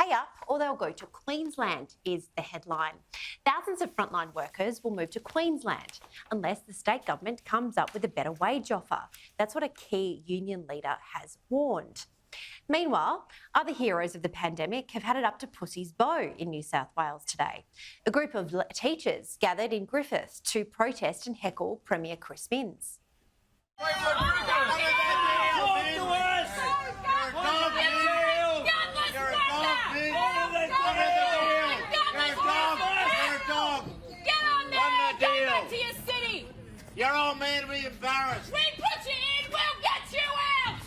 pay up or they'll go to Queensland, is the headline. Thousands of frontline workers will move to Queensland unless the state government comes up with a better wage offer. That's what a key union leader has warned. Meanwhile, other heroes of the pandemic have had it up to Pussy's Bow in New South Wales today. A group of teachers gathered in Griffith to protest and heckle Premier Chris Minns. You're all made to be embarrassed. We put you in, we'll get you out!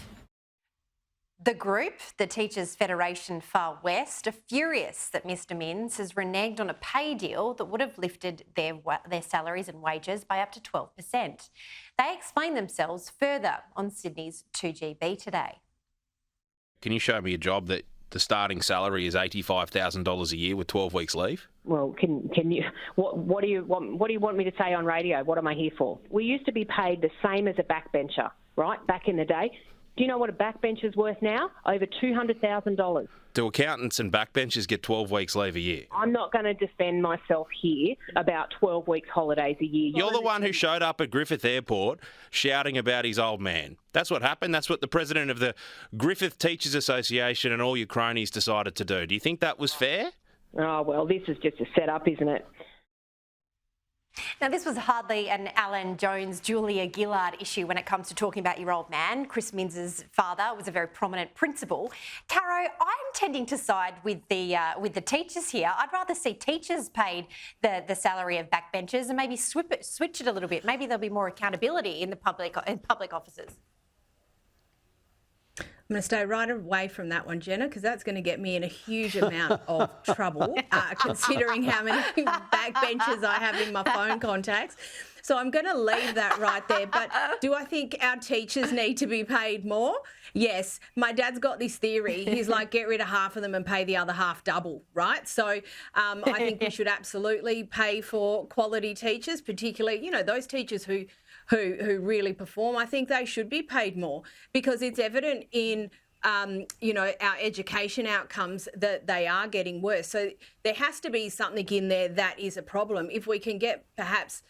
The group, the Teachers Federation Far West, are furious that Mr Minns has reneged on a pay deal that would have lifted their salaries and wages by up to 12%. They explain themselves further on Sydney's 2GB today. Can you show me a job that the starting salary is $85,000 a year with 12 weeks leave? Well, can you? What do you want me to say on radio? What am I here for? We used to be paid the same as a backbencher, right? Back in the day. Do you know what a backbencher's worth now? Over $200,000. Do accountants and backbenchers get 12 weeks leave a year? I'm not going to defend myself here about 12 weeks holidays a year. You're the one who showed up at Griffith Airport shouting about his old man. That's what happened. That's what the president of the Griffith Teachers Association and all your cronies decided to do. Do you think that was fair? Oh, well, this is just a setup, isn't it? Now, this was hardly an Alan Jones-Julia Gillard issue when it comes to talking about your old man. Chris Minns' father was a very prominent principal. Caro, I'm tending to side with the teachers here. I'd rather see teachers paid the salary of backbenchers and maybe switch it a little bit. Maybe there'll be more accountability in the public offices. I'm going to stay right away from that one, Jenna, because that's going to get me in a huge amount of trouble, considering how many backbenchers I have in my phone contacts. So I'm going to leave that right there. But do I think our teachers need to be paid more? Yes. My dad's got this theory. He's like, get rid of half of them and pay the other half double, right? So I think we should absolutely pay for quality teachers, particularly, those teachers who really perform. I think they should be paid more because it's evident in our education outcomes that they are getting worse. So there has to be something in there that is a problem. If we can get perhaps,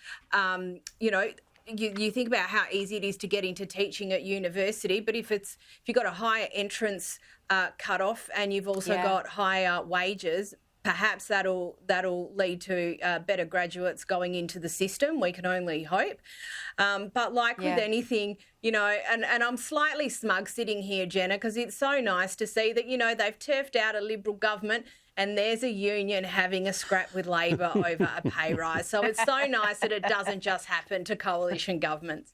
you think about how easy it is to get into teaching at university, but if you've got a higher entrance cut-off and you've also got higher wages, perhaps that'll lead to better graduates going into the system. We can only hope. But with anything, and I'm slightly smug sitting here, Jenna, because it's so nice to see that, they've turfed out a Liberal government and there's a union having a scrap with Labor over a pay rise. So it's so nice that it doesn't just happen to coalition governments.